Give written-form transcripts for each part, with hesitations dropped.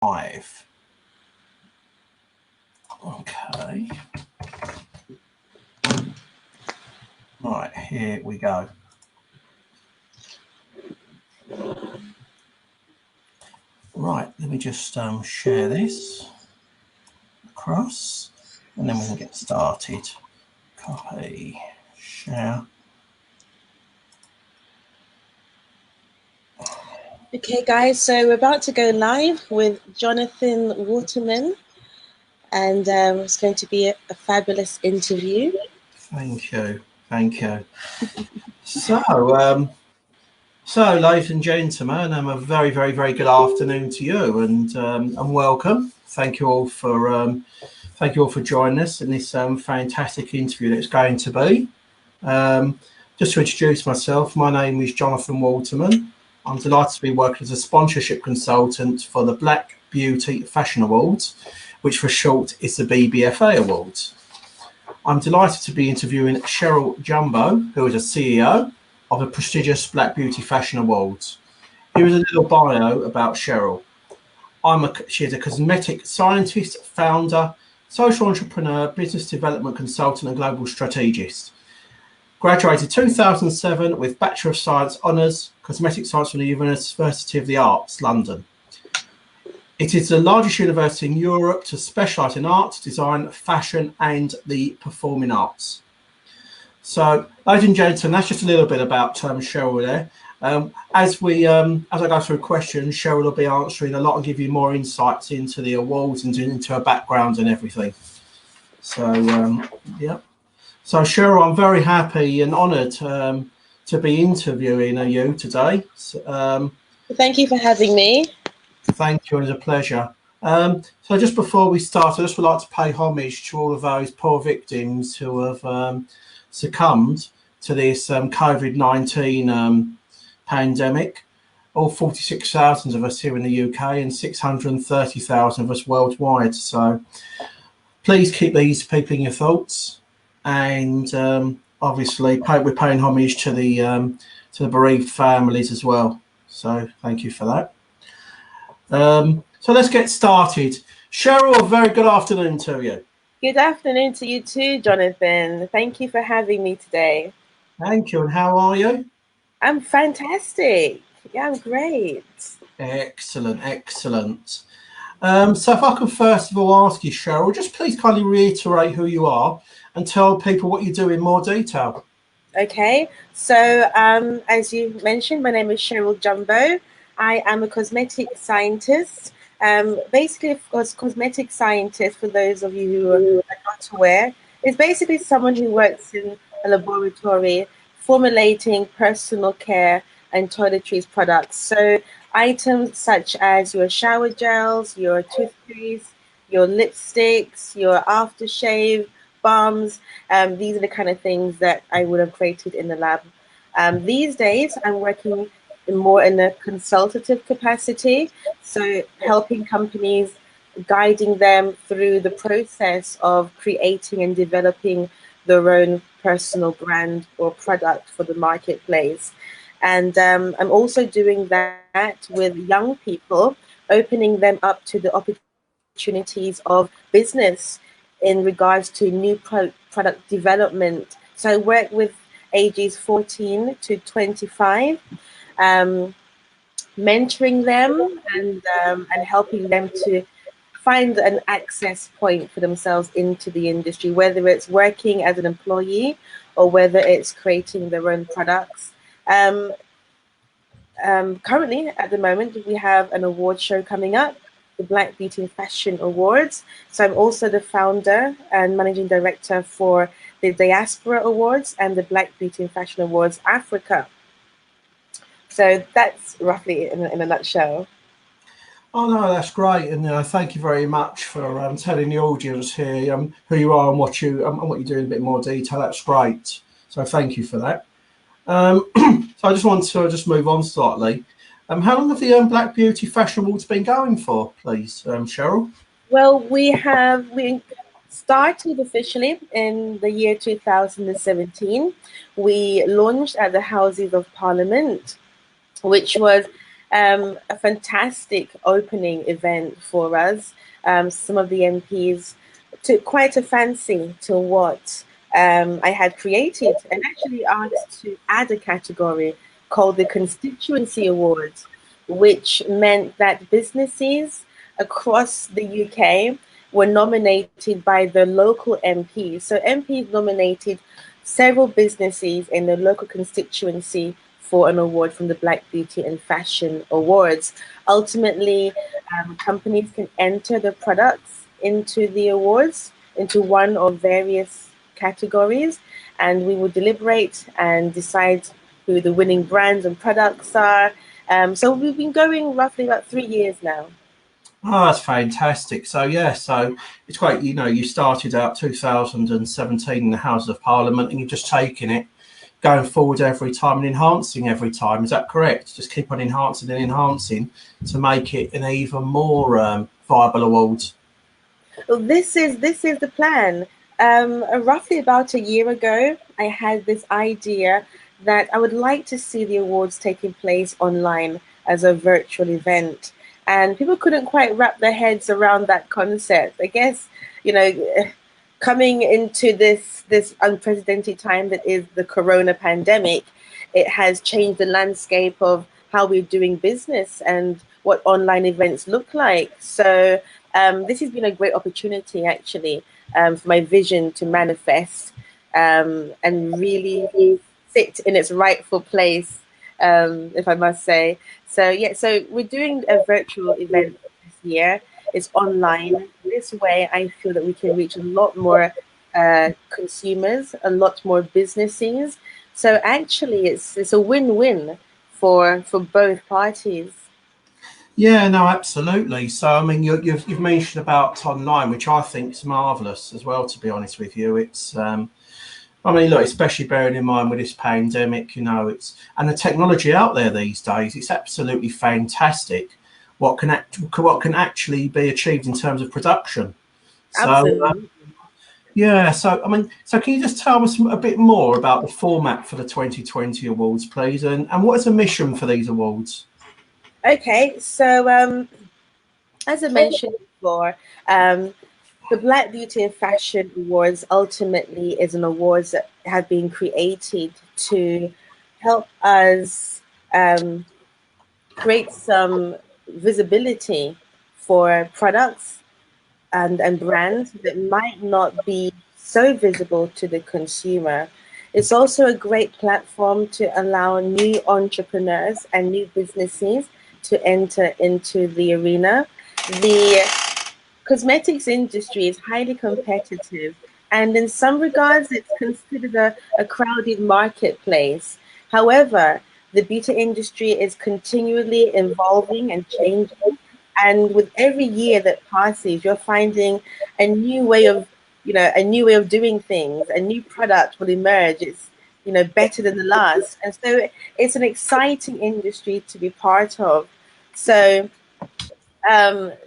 5. Okay. Right, here we go. Right, let me just share this across, and then we can get started. Copy, share. Okay, guys, so we're about to go live with Jonathan Waterman, and it's going to be a fabulous interview. Thank you, thank you. So, ladies and gentlemen, a very, very, very good afternoon to you, and welcome. Thank you all for joining us in this fantastic interview that's going to be. Just to introduce myself, my name is Jonathan Waterman. I'm delighted to be working as a sponsorship consultant for the Black Beauty Fashion Awards, which for short is the BBFA Awards. I'm delighted to be interviewing Cheryl Jumbo, who is a CEO of the prestigious Black Beauty Fashion Awards. Here is a little bio about Cheryl. She is a cosmetic scientist, founder, social entrepreneur, business development consultant, and global strategist. Graduated 2007 with Bachelor of Science Honours, Cosmetic Science from the University of the Arts, London. It is the largest university in Europe to specialise in art, design, fashion, and the performing arts. So, ladies and gentlemen, that's just a little bit about Cheryl there. As I go through questions, Cheryl will be answering a lot and give you more insights into the awards and into her background and everything. So, yeah. So, Cheryl, I'm very happy and honoured to be interviewing you today. Thank you for having me. Thank you, it was a pleasure. So just before we start, I just would like to pay homage to all of those poor victims who have succumbed to this COVID-19 pandemic. All 46,000 of us here in the UK and 630,000 of us worldwide. So please keep these people in your thoughts. And obviously we're paying homage to the bereaved families as well. So thank you for that. So let's get started. Cheryl, a very good afternoon to you. Good afternoon to you too, Jonathan. Thank you for having me today. Thank you. And how are you? I'm fantastic. Yeah, I'm great. Excellent, excellent. So if I can first of all ask you, Cheryl, just please kindly reiterate who you are and tell people what you do in more detail. Okay, so as you mentioned, my name is Cheryl Jumbo. I am a cosmetic scientist. Basically, of course, cosmetic scientist, for those of you who are not aware, is basically someone who works in a laboratory formulating personal care and toiletries products. So items such as your shower gels, your toothpaste, your lipsticks, your aftershave, balms. These are the kind of things that I would have created in the lab. These days, I'm working more in a consultative capacity, so helping companies, guiding them through the process of creating and developing their own personal brand or product for the marketplace. And I'm also doing that with young people, opening them up to the opportunities of business in regards to new product development. So I work with ages 14 to 25, mentoring them and helping them to find an access point for themselves into the industry, whether it's working as an employee or whether it's creating their own products. Currently, at the moment, we have an award show coming up, the Black Beauty and Fashion Awards. So I'm also the founder and managing director for the Diaspora Awards and the Black Beauty and Fashion Awards Africa. So that's roughly in a nutshell. Oh no, that's great, and thank you very much for telling the audience here who you are and what you do in a bit more detail. That's great. So thank you for that. So I just want to move on slightly. How long have the Black Beauty Fashion Awards been going for, please, Cheryl? Well, we started officially in the year 2017. We launched at the Houses of Parliament, which was a fantastic opening event for us. Some of the MPs took quite a fancy to what I had created and actually asked to add a category called the Constituency Awards, which meant that businesses across the UK were nominated by the local MPs. So MPs nominated several businesses in the local constituency for an award from the Black Beauty and Fashion Awards. Ultimately, companies can enter their products into the awards, into one or various categories, and we will deliberate and decide who the winning brands and products are. So we've been going roughly about 3 years now. Oh, that's fantastic. So yeah, so it's great. You started out 2017 in the Houses of Parliament, and you're just taking it, going forward every time and enhancing every time. Is that correct? Just keep on enhancing and enhancing to make it an even more viable award. Well, this is the plan. Roughly about a year ago, I had this idea that I would like to see the awards taking place online as a virtual event, and people couldn't quite wrap their heads around that concept. I guess you know, coming into this unprecedented time that is the corona pandemic, it has changed the landscape of how we're doing business and what online events look like. So this has been a great opportunity, actually, for my vision to manifest and really sit in its rightful place, if I must say. So yeah, so we're doing a virtual event this year. It's online. This way, I feel that we can reach a lot more consumers, a lot more businesses. So actually, it's a win-win for both parties. Yeah, no, absolutely. So, I mean, you've mentioned about online, which I think is marvelous as well. To be honest with you, it's I mean, look, especially bearing in mind with this pandemic, it's and the technology out there these days, it's absolutely fantastic. What can actually be achieved in terms of production. So, Absolutely. yeah. So, I mean, so can you just tell us a bit more about the format for the 2020 awards, please, and what is the mission for these awards? Okay, so as I mentioned before, the Black Beauty and Fashion Awards ultimately is an awards that have been created to help us um, create some visibility for products and brands that might not be so visible to the consumer. It's also a great platform to allow new entrepreneurs and new businesses to enter into the arena. The cosmetics industry is highly competitive, and in some regards, it's considered a crowded marketplace. However, the beauty industry is continually evolving and changing, and with every year that passes, you're finding a new way of, a new way of doing things. A new product will emerge. It's better than the last, and so it's an exciting industry to be part of. So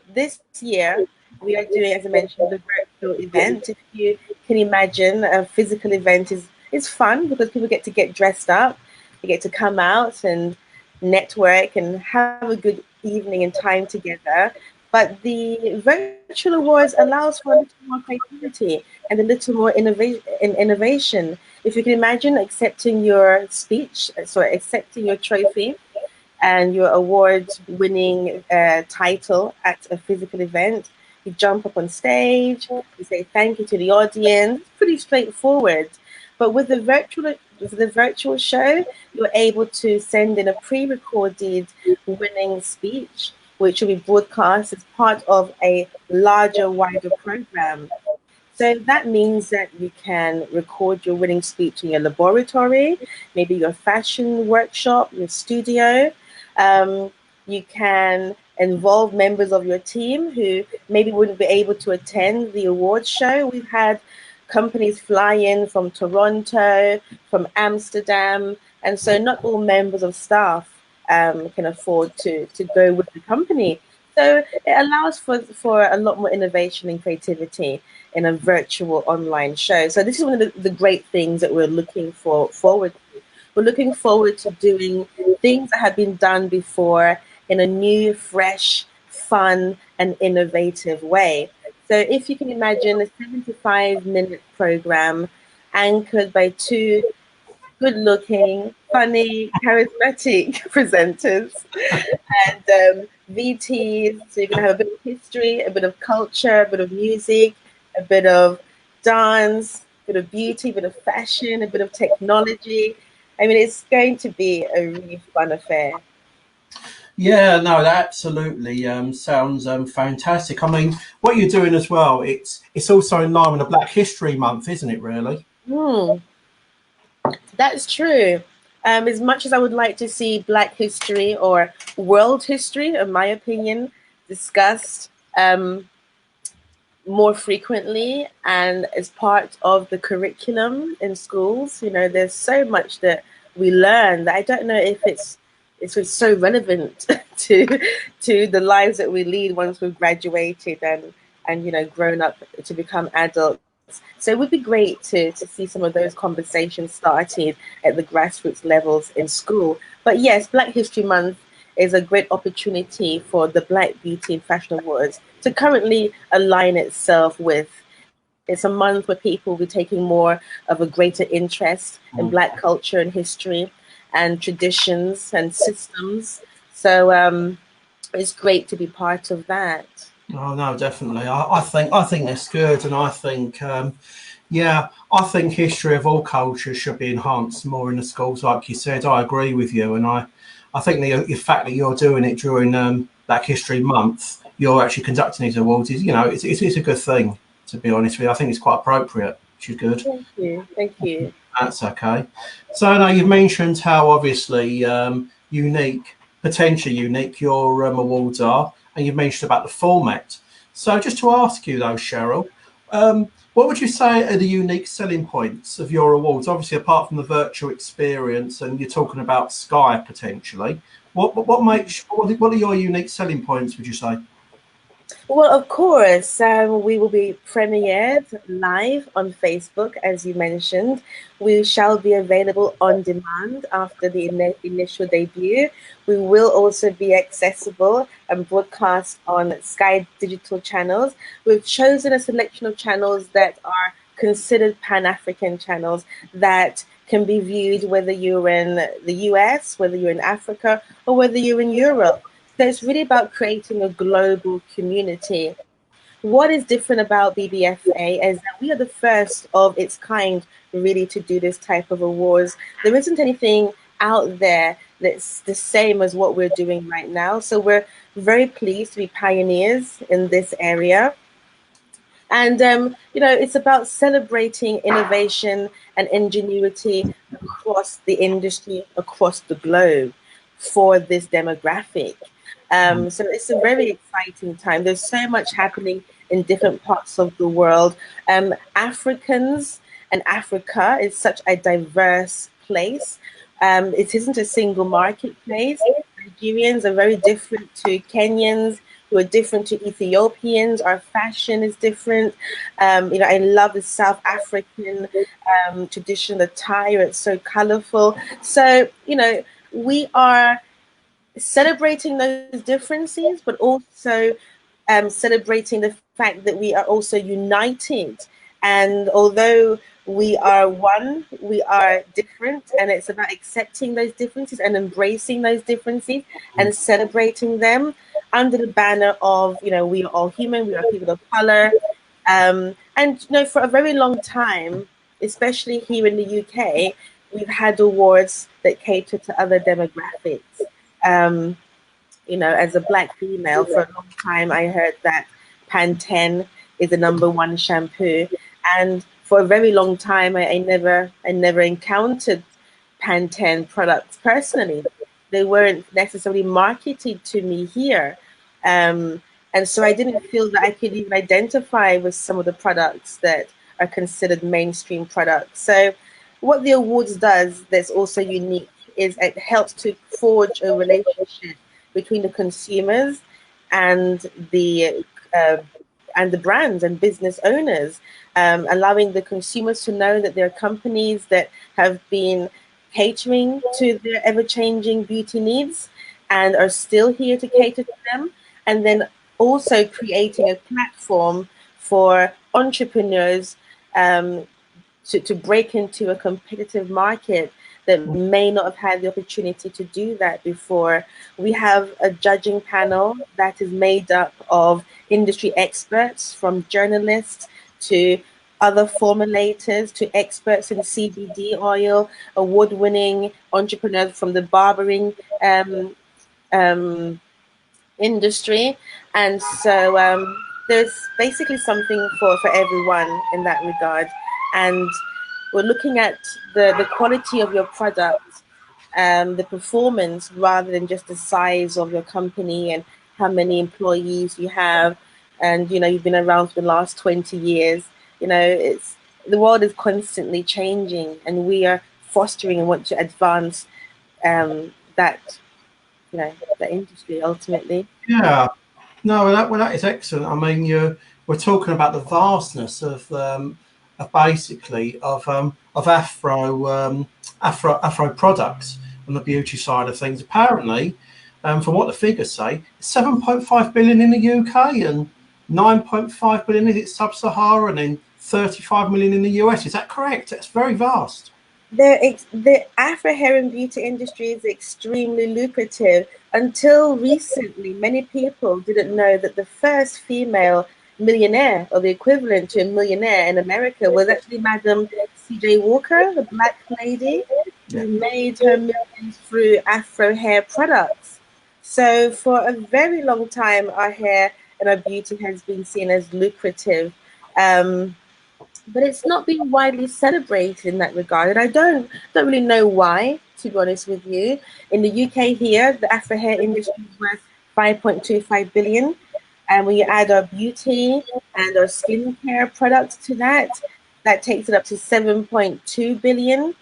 this year, we are doing, as I mentioned, the virtual event. If you can imagine, a physical event is fun because people get dressed up, they get to come out and network and have a good evening and time together. But the virtual awards allows for a little more creativity and a little more innovation. If you can imagine accepting your speech, sorry, accepting your trophy and your award winning title at a physical event. You jump up on stage, you say thank you to the audience. It's pretty straightforward. But with the virtual show, you're able to send in a pre-recorded winning speech, which will be broadcast as part of a larger, wider program. So that means that you can record your winning speech in your laboratory, maybe your fashion workshop, your studio. Um, you can involve members of your team who maybe wouldn't be able to attend the awards show. We've had companies fly in from Toronto, from Amsterdam, and so not all members of staff can afford to go with the company. So it allows for a lot more innovation and creativity in a virtual online show. So this is one of the great things that we're looking forward to. We're looking forward to doing things that have been done before in a new, fresh, fun, and innovative way. So if you can imagine a 75-minute program anchored by two good-looking, funny, charismatic presenters and VTs. So you're going to have a bit of history, a bit of culture, a bit of music, a bit of dance, a bit of beauty, a bit of fashion, a bit of technology. I mean, it's going to be a really fun affair. Yeah, no, that absolutely sounds fantastic. I mean, what you're doing as well, it's also in line with the Black History Month, isn't it, really? Hmm, that's true. As much as I would like to see Black history or world history, in my opinion, discussed more frequently and as part of the curriculum in schools. You know, there's so much that we learn that I don't know if it's so relevant to the lives that we lead once we've graduated and grown up to become adults. So it would be great to see some of those conversations started at the grassroots levels in school. But yes, Black History Month is a great opportunity for the Black Beauty and Fashion Awards to currently align itself with. It's a month where people will be taking more of a greater interest in Black culture and history and traditions and systems. So it's great to be part of that. Oh no, definitely. I think that's good, and I think yeah, I think history of all cultures should be enhanced more in the schools, like you said. I agree with you, and I think the fact that you're doing it during Black History Month, you're actually conducting these awards is, it's a good thing. To be honest with you, I think it's quite appropriate, which is good. Thank you. Thank you. That's okay. So now you've mentioned how obviously unique, potentially unique, your awards are, and you've mentioned about the format. So just to ask you though, Cheryl, what would you say are the unique selling points of your awards? Obviously, apart from the virtual experience, and you're talking about Sky potentially. What are your unique selling points? Would you say? Well, of course, we will be premiered live on Facebook, as you mentioned. We shall be available on demand after the initial debut. We will also be accessible and broadcast on Sky digital channels. We've chosen a selection of channels that are considered Pan-African channels that can be viewed whether you're in the US, whether you're in Africa, or whether you're in Europe. So it's really about creating a global community. What is different about BBFA is that we are the first of its kind really to do this type of awards. There isn't anything out there that's the same as what we're doing right now. So we're very pleased to be pioneers in this area. And, it's about celebrating innovation and ingenuity across the industry, across the globe for this demographic. So it's a very exciting time. There's so much happening in different parts of the world. Africans and Africa is such a diverse place. It isn't a single marketplace. Nigerians are very different to Kenyans, who are different to Ethiopians. Our fashion is different. I love the South African tradition, the attire. It's so colorful. So, we are celebrating those differences, but also celebrating the fact that we are also united. And although we are one, we are different, and it's about accepting those differences and embracing those differences and celebrating them under the banner of, we are all human, we are people of color. And, for a very long time, especially here in the UK, we've had awards that cater to other demographics. Um, as a Black female, for a long time, I heard that Pantene is the number one shampoo, and for a very long time, I never encountered Pantene products personally. They weren't necessarily marketed to me here, and so I didn't feel that I could even identify with some of the products that are considered mainstream products. So, what the awards does that's also unique is it helps to forge a relationship between the consumers and the uh, and the brands and business owners, allowing the consumers to know that there are companies that have been catering to their ever-changing beauty needs, and are still here to cater to them, and then also creating a platform for entrepreneurs um, to break into a competitive market that may not have had the opportunity to do that before. We have a judging panel that is made up of industry experts, from journalists to other formulators to experts in CBD oil, award-winning entrepreneurs from the barbering um, um, industry. And so there's basically something for everyone in that regard. And we're looking at the quality of your product, the performance, rather than just the size of your company and how many employees you have. And, you know, you've been around for the last 20 years. You know, it's the world is constantly changing, and we are fostering and want to advance that, you know, the industry ultimately. Yeah. No, that is excellent. I mean, we're talking about the vastness of basically of Afro products on the beauty side of things. Apparently, from what the figures say, 7.5 billion in the UK and 9.5 billion is it sub-Saharan and 35 million in the US. Is that correct? That's very vast. The Afro hair and beauty industry is extremely lucrative. Until recently, many people didn't know that the first female millionaire, or the equivalent to a millionaire in America, was actually Madam C.J. Walker, the black lady Yeah. who made her millions through Afro hair products. So for a very long time, our hair and our beauty has been seen as lucrative. Um, but it's not been widely celebrated in that regard, and I don't really know why, to be honest with you. In the UK here, the Afro hair industry is worth 5.25 billion, and when you add our beauty and our skincare products to that, that takes it up to 7.2 billion.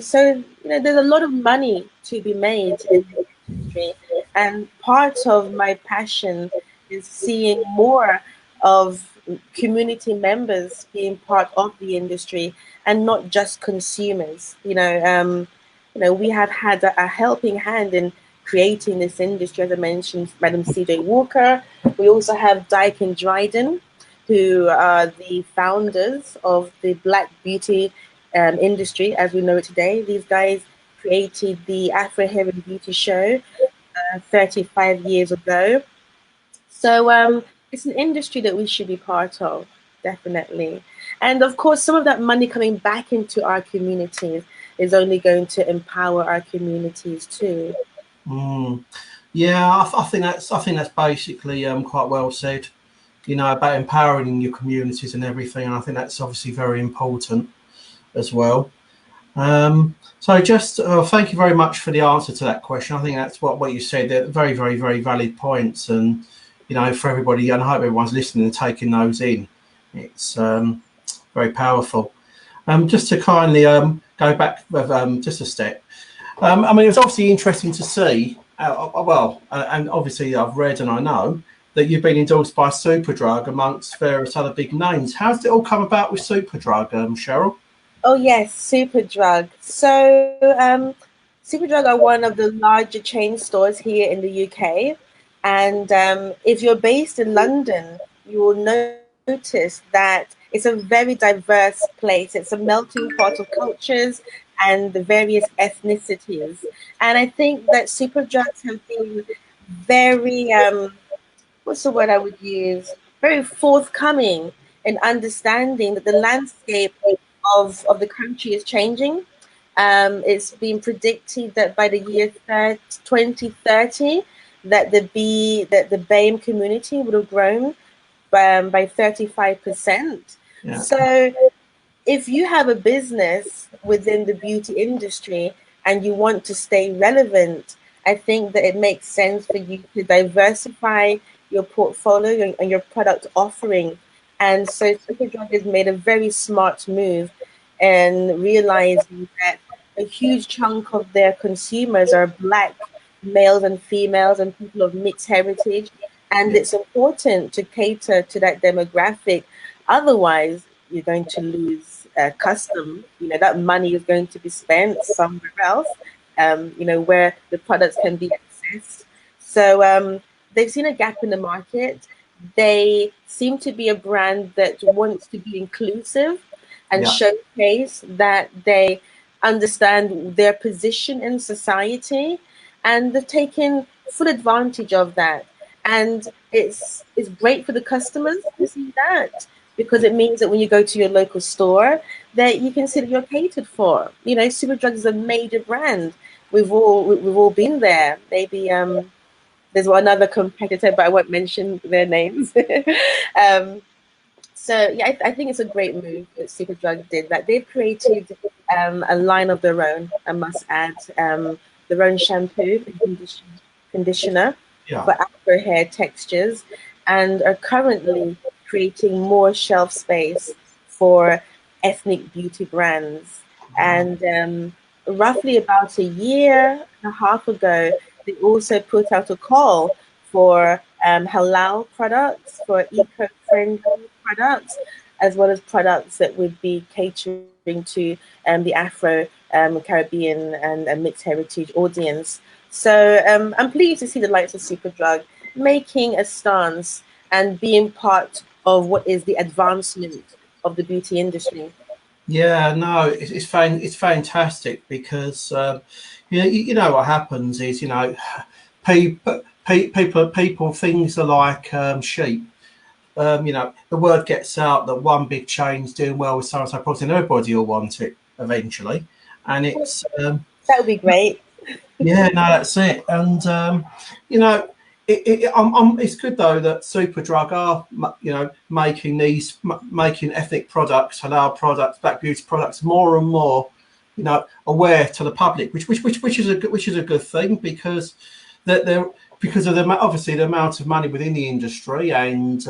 So you know, there's a lot of money to be made in the industry, and part of my passion is seeing more of community members being part of the industry and not just consumers. You know, we have had a helping hand in creating this industry, as I mentioned, Madam C.J. Walker. We also have Dyke and Dryden, who are the founders of the Black beauty industry as we know it today. These guys created the Afro Hair and Beauty Show 35 years ago. So it's an industry that we should be part of, definitely. And of course, some of that money coming back into our communities is only going to empower our communities too. Mm. Yeah, I think that's basically quite well said. You know, about empowering your communities and everything, and I think that's obviously very important as well. So just thank you very much for the answer to that question. I think that's what you said. They're very, very, very valid points, and you know, for everybody, and I hope everyone's listening and taking those in. It's very powerful. Just to kindly go back with, just a step. I mean, it's obviously interesting to see. And obviously I've read and I know that you've been endorsed by Superdrug amongst various other big names. How did it all come about with Superdrug, Cheryl? Oh yes, Superdrug. So Superdrug are one of the larger chain stores here in the UK, and if you're based in London, you will notice that it's a very diverse place. It's a melting pot of cultures and the various ethnicities, and I think that Superdrugs have been very what's the word I would use? Very forthcoming in understanding that the landscape of the country is changing. It's been predicted that by the year 2030, that the BAME community would have grown by 35%. Yeah. So if you have a business within the beauty industry and you want to stay relevant, I think that it makes sense for you to diversify your portfolio and your product offering. And so Superdrug has made a very smart move and realizing that a huge chunk of their consumers are Black males and females and people of mixed heritage. And Yeah. it's important to cater to that demographic. Otherwise, you're going to lose custom. You know, that money is going to be spent somewhere else, you know, where the products can be exist. So they've seen a gap in the market. They seem to be a brand that wants to be inclusive and Yeah. showcase that they understand their position in society, and they've taken full advantage of that. And it's great for the customers to see that, because it means that when you go to your local store, that you can see that you're catered for. You know, Superdrug is a major brand. We've all been there. Maybe there's one other competitor, but I won't mention their names. um, so yeah, I think it's a great move that Superdrug did. That they've created a line of their own. I must add, their own shampoo and conditioner Yeah. for Afro hair textures, and are currently creating more shelf space for ethnic beauty brands. Wow. And roughly about a year and a half ago, they also put out a call for halal products, for eco-friendly products, as well as products that would be catering to the Afro Caribbean and mixed heritage audience. So I'm pleased to see the likes of Superdrug making a stance and being part of what is the advancement of the beauty industry. Yeah, no, it's fantastic because you know what happens is people things are like sheep. The word gets out that one big chain's doing well with so and so products, and everybody will want it eventually. And it's That would be great. yeah, no, that's it. And you know, it's good though that Superdrug are making making ethnic products, halal products, black beauty products more and more aware to the public, which is a good thing because they're because of obviously the amount of money within the industry and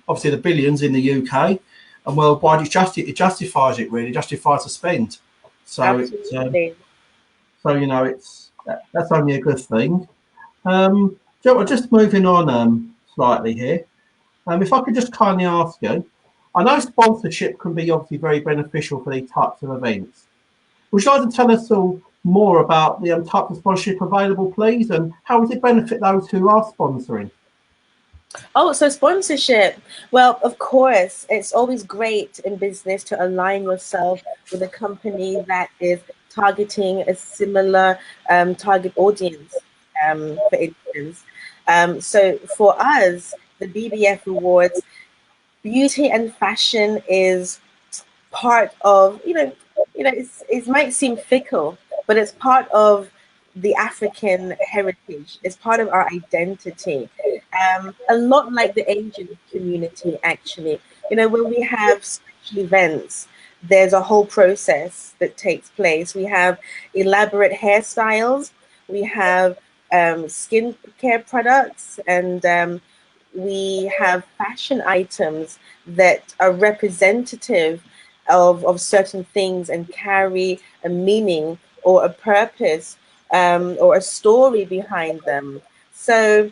obviously the billions in the UK and worldwide. It justifies it really, justifies the spend. So it's Absolutely. that's only a good thing. Just moving on slightly here. If I could just kindly ask you, I know sponsorship can be obviously very beneficial for these types of events. Would you like to tell us all more about the type of sponsorship available, please, and how does it benefit those who are sponsoring? Oh, so sponsorship. Well, of course, it's always great in business to align yourself with a company that is targeting a similar target audience, for instance. So for us, the BBF Awards, beauty and fashion is part of, it might seem fickle, but it's part of the African heritage. It's part of our identity. A lot like the Asian community, actually. You know, when we have special events, there's a whole process that takes place. We have elaborate hairstyles, we have skincare products, and we have fashion items that are representative of certain things and carry a meaning or a purpose, or a story behind them. So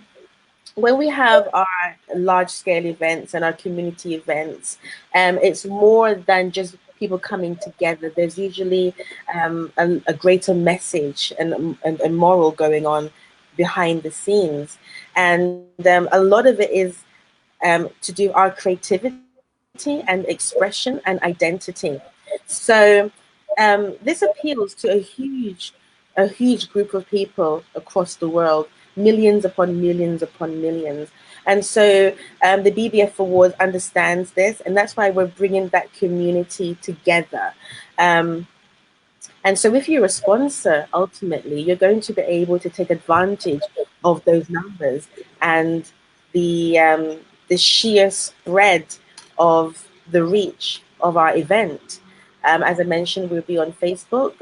when we have our large scale events and our community events, it's more than just people coming together. There's usually a greater message and moral going on behind the scenes. And a lot of it is to do our creativity and expression and identity. So this appeals to a huge group of people across the world, millions upon millions upon millions. And so the BBF Awards understands this, and that's why we're bringing that community together. Um, and so if you're a sponsor, ultimately, you're going to be able to take advantage of those numbers and the sheer spread of the reach of our event. As I mentioned, we'll be on Facebook.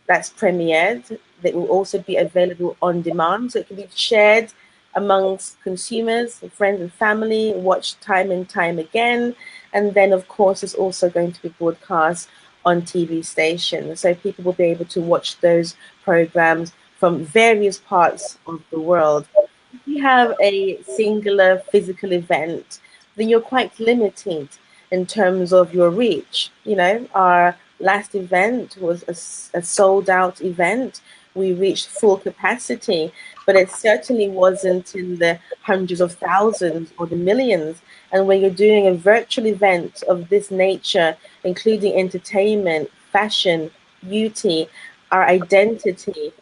That's premiered. That will also be available on demand. So it can be shared amongst consumers, friends and family, watched time and time again. And then, of course, it's also going to be broadcast on TV stations. So people will be able to watch those programs from various parts of the world. If you have a singular physical event, then you're quite limited in terms of your reach. You know, our last event was a sold out event. we reached full capacity, but it certainly wasn't in the hundreds of thousands or the millions. And when you're doing a virtual event of this nature, including entertainment, fashion, beauty, our identity,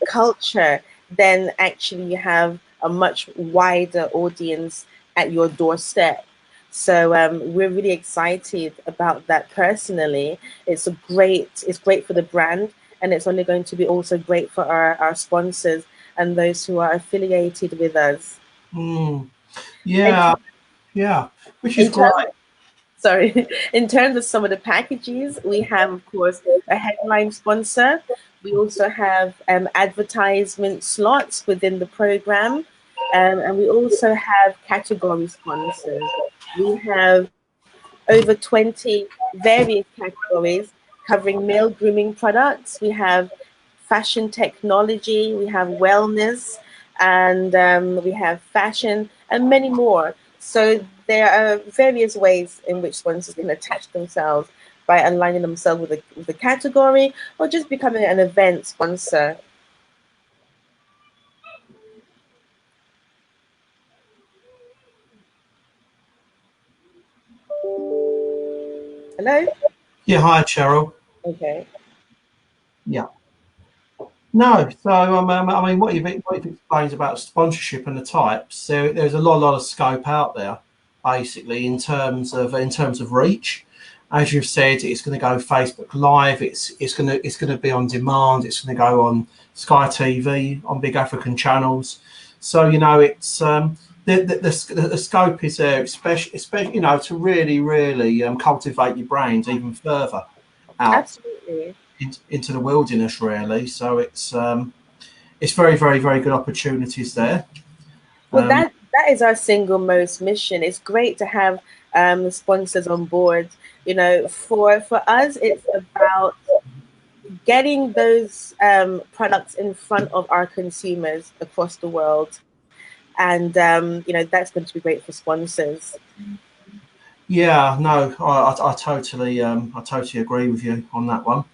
culture, then actually you have a much wider audience at your doorstep. So we're really excited about that personally. It's great for the brand, and it's only going to be also great for our sponsors and those who are affiliated with us. Mm, In, yeah, yeah, which is in great. terms Sorry, in terms of some of the packages, we have, of course, a headline sponsor. We also have advertisement slots within the program, and we also have category sponsors. We have over 20 various categories covering male grooming products. We have fashion technology, we have wellness, and we have fashion, and many more. So there are various ways in which sponsors can attach themselves by aligning themselves with a category or just becoming an event sponsor. Hello? Yeah, hi, Cheryl. Okay. Yeah. No, so I mean, what you've explained about sponsorship and the types, there's a lot of scope out there, basically in terms of reach. As you've said, it's going to go Facebook Live. It's going to be on demand. It's going to go on Sky TV on big African channels. So it's the scope is there, especially to really cultivate your brand even further out Absolutely. into the wilderness, really. So it's very good opportunities there. Well, Um, that is our single most mission. It's great to have sponsors on board. For us, it's about getting those products in front of our consumers across the world, and that's going to be great for sponsors. yeah, no, I totally agree with you on that one.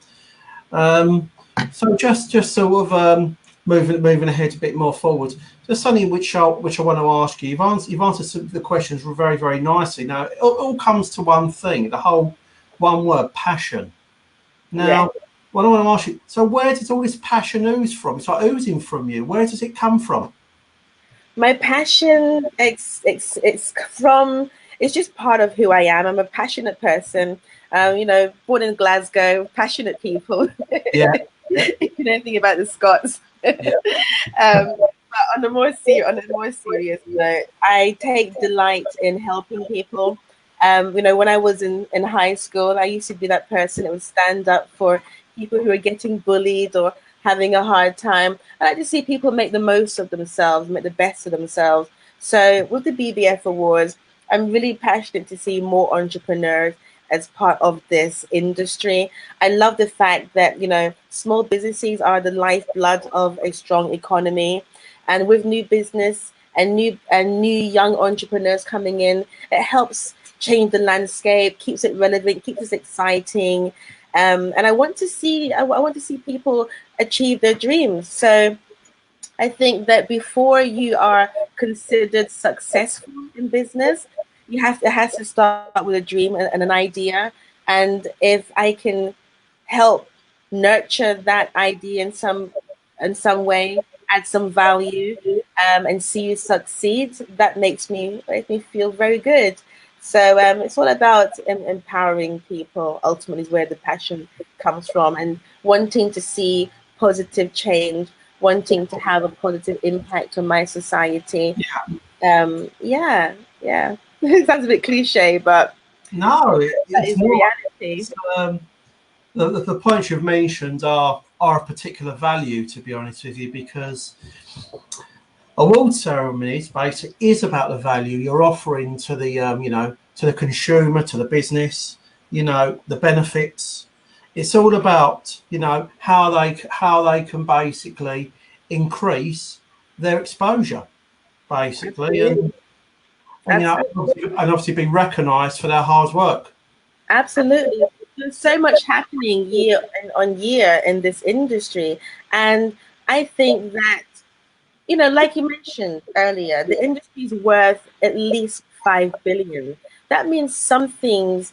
So just sort of moving ahead a bit more forward, just something which I want to ask you. You've answered some of the questions very nicely. Now it all comes to one thing, the whole one word, passion. Yeah. Now, what I want to ask you, so where does all this passion ooze from? It's like oozing from you. Where does it come from? My passion, it's from, it's just part of who I am. I'm a passionate person. Born in Glasgow, passionate people. Yeah, yeah, If you know anything about the Scots. yeah. But on a more serious note, I take delight in helping people. When I was in high school, I used to be that person that would stand up for people who are getting bullied or having a hard time. I like to see people make the most of themselves, make the best of themselves. So with the BBF Awards, I'm really passionate to see more entrepreneurs as part of this industry. I love the fact that, small businesses are the lifeblood of a strong economy. And with new business and new young entrepreneurs coming in, it helps change the landscape, keeps it relevant, keeps it exciting. And I want to see people achieve their dreams. So I think that before you are considered successful in business, it has to start with a dream and an idea. And if I can help nurture that idea in some way, add some value, and see you succeed, that makes me feel very good. So it's all about empowering people. Ultimately, is where the passion comes from, and wanting to see positive change, wanting to have a positive impact on my society. Yeah, yeah. It sounds a bit cliche, but No, that it's is the not. reality. It's, the points you've mentioned are of particular value, to be honest with you, because award ceremonies basically is about the value you're offering to the to the consumer, to the business, the benefits. It's all about how they can basically increase their exposure, basically, Absolutely. and Absolutely. and obviously be recognised for their hard work. Absolutely. there's so much happening year on year in this industry, and I think that, you know, like you mentioned earlier, the industry is worth at least 5 billion. That means something's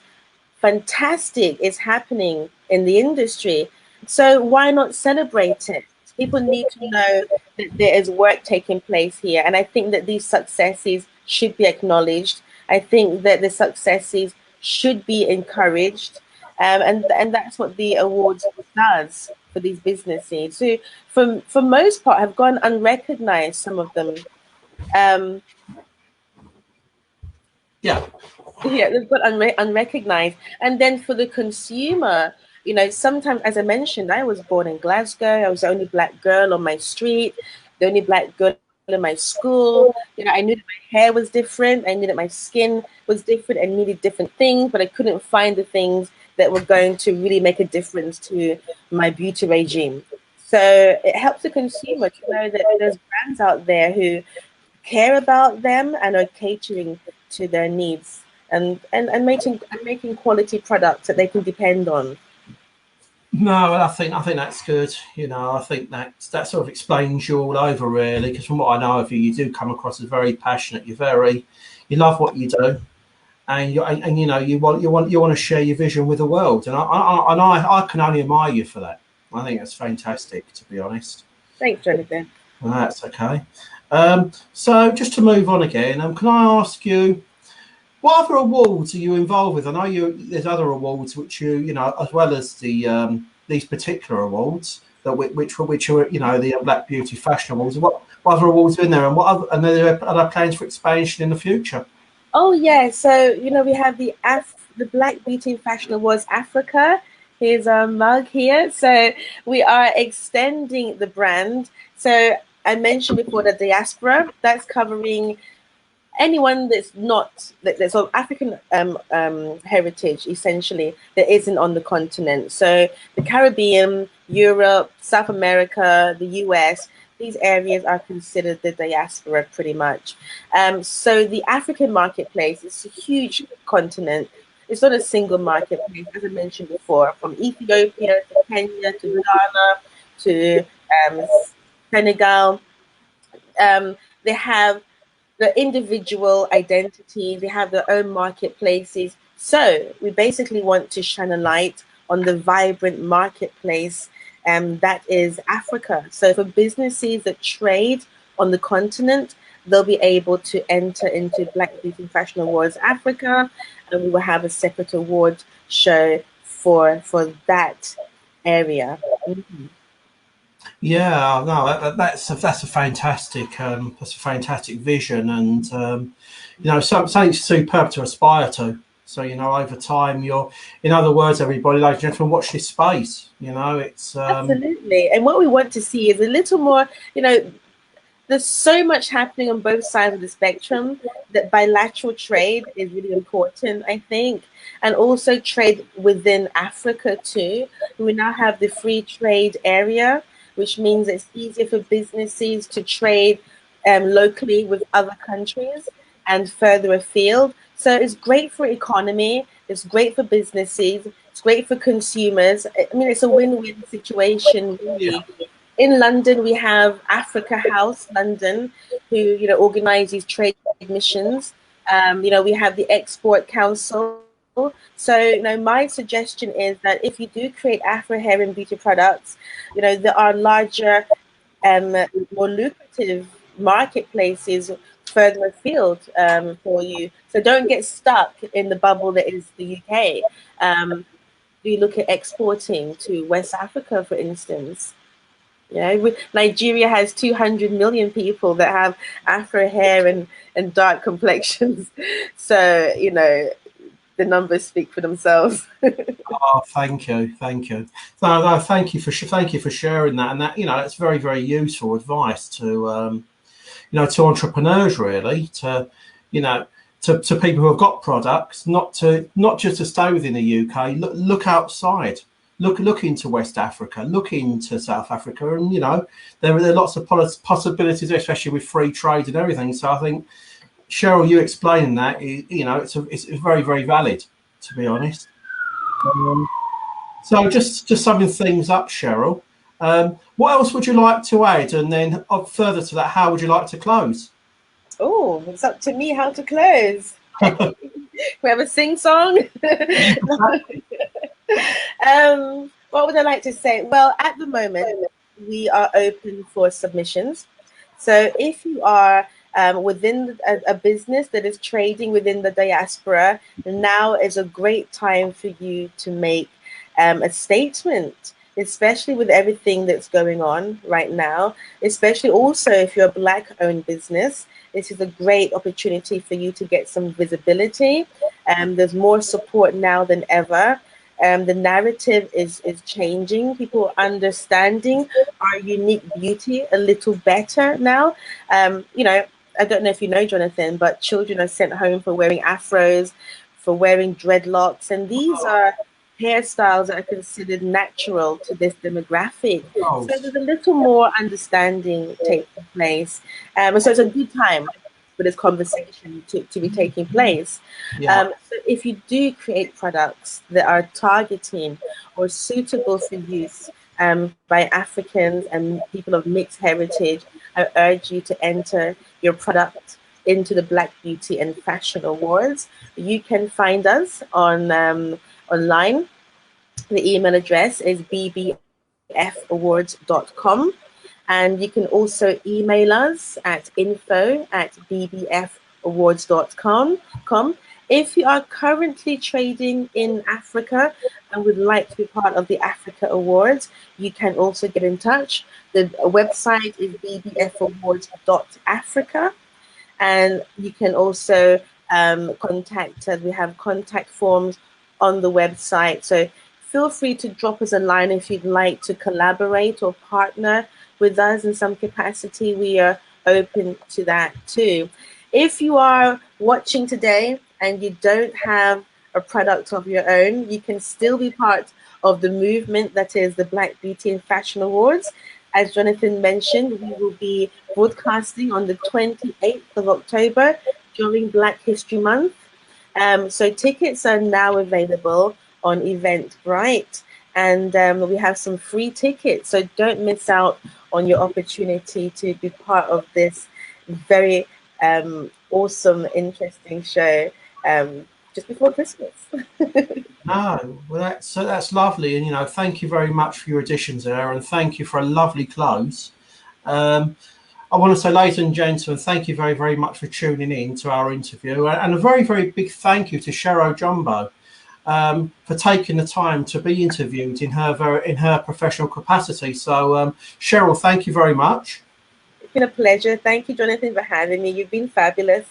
fantastic is happening in the industry. So why not celebrate it? People need to know that there is work taking place here. And I think that these successes should be acknowledged. I think that the successes should be encouraged. And that's what the awards does for these businesses. So for most part have gone unrecognized, some of them. Um, Yeah. Yeah, they've got unrecognized. And then for the consumer, you know, sometimes, as I mentioned, I was born in Glasgow. I was the only black girl on my street, the only black girl in my school. You know, I knew that my hair was different. I knew that my skin was different and needed different things, but I couldn't find the things that were going to really make a difference to my beauty regime. So it helps the consumer to know that there's brands out there who care about them and are catering to their needs, and making quality products that they can depend on. No, I think that's good. You know, I think that sort of explains you all over, really. Because from what I know of you, you do come across as very passionate. You love what you do, and you know you want to share your vision with the world. And I can only admire you for that. I think that's fantastic, to be honest. Thanks, Jonathan. Well, that's okay. So just to move on again, can I ask you, what other awards are you involved with? I know there's other awards which you know, as well as these particular awards which are, you know, the Black Beauty Fashion Awards. What other awards are in there, and are there plans for expansion in the future? Oh yeah, so you know we have the Black Beauty and Fashion Awards Africa. Here's our mug here. So we are extending the brand. So I mentioned before the diaspora. That's covering anyone that's not that's of African heritage, essentially, that isn't on the continent. So the Caribbean, Europe, South America, the US, these areas are considered the diaspora pretty much. So the African marketplace is a huge continent. It's not a single marketplace, as I mentioned before, from Ethiopia to Kenya to Ghana to um, Senegal. They have the individual identity, they have their own marketplaces. So we basically want to shine a light on the vibrant marketplace that is Africa. So for businesses that trade on the continent, they'll be able to enter into Black Beauty and Fashion Awards Africa, and we will have a separate award show for that area. Mhm. Yeah, no, that's a fantastic vision, and you know, something superb to aspire to. So you know, over time, in other words, everybody, ladies and gentlemen, watch this space. You know, it's Absolutely. And what we want to see is a little more, you know, there's so much happening on both sides of the spectrum that bilateral trade is really important, I think, and also trade within Africa too. We now have the free trade area, which means it's easier for businesses to trade locally with other countries and further afield. So it's great for economy, it's great for businesses, it's great for consumers. I mean, it's a win-win situation, yeah, really. In London, we have Africa House London, who, you know, organize these trade missions. You know, we have the Export Council. So, you know, my suggestion is that if you do create Afro hair and beauty products, you know, there are larger, um, more lucrative marketplaces further afield for you. So don't get stuck in the bubble that is the UK. We look at exporting to West Africa, for instance. You know, Nigeria has 200 million people that have Afro hair and dark complexions. So, you know, the numbers speak for themselves. oh, thank you. No, thank you for sharing that, and that, you know, it's very very useful advice to you know, to entrepreneurs, really, to, you know, to people who have got products, not just to stay within the UK. Look outside. Look into West Africa. Look into South Africa, and you know, there are lots of possibilities, especially with free trade and everything. So I think, Cheryl, you explaining that, you know, it's very very valid, to be honest. So just summing things up, Cheryl. What else would you like to add? And then further to that, how would you like to close? Oh, it's up to me how to close. We have a sing song. What would I like to say? Well, at the moment, we are open for submissions. So if you are within a business that is trading within the diaspora, now is a great time for you to make a statement, especially with everything that's going on right now, especially also if you're a Black owned business. This is a great opportunity for you to get some visibility. There's more support now than ever. The narrative is changing. People are understanding our unique beauty a little better now. I don't know if you know, Jonathan, but children are sent home for wearing afros, for wearing dreadlocks, and these are hairstyles that are considered natural to this demographic. Oh, So there's a little more understanding taking place. So it's a good time for this conversation to be taking place. yeah. So if you do create products that are targeting or suitable for use by Africans and people of mixed heritage, I urge you to enter your product into the Black Beauty and Fashion Awards. You can find us on online. The email address is bbfawards.com. And you can also email us at info@bbfawards.com. If you are currently trading in Africa and would like to be part of the Africa Awards, you can also get in touch. The website is bbfawards.africa. And you can also contact us. We have contact forms on the website. So feel free to drop us a line if you'd like to collaborate or partner with us in some capacity. We are open to that too. If you are watching today and you don't have a product of your own, you can still be part of the movement that is the Black Beauty and Fashion Awards. As Jonathan mentioned, we will be broadcasting on the 28th of October during Black History Month. So tickets are now available on Eventbrite, and we have some free tickets. So don't miss out on your opportunity to be part of this very awesome, interesting show just before Christmas. No, well, that's lovely, and thank you very much for your additions there, and thank you for a lovely close. I want to say, ladies and gentlemen, thank you very, very much for tuning in to our interview, and a very, very big thank you to Cheryl Jumbo for taking the time to be interviewed in her professional capacity. So, Cheryl, thank you very much. It's been a pleasure. Thank you, Jonathan, for having me. You've been fabulous.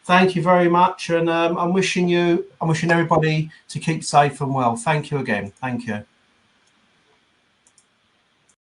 Thank you very much, and I'm wishing everybody to keep safe and well. Thank you again. Thank you.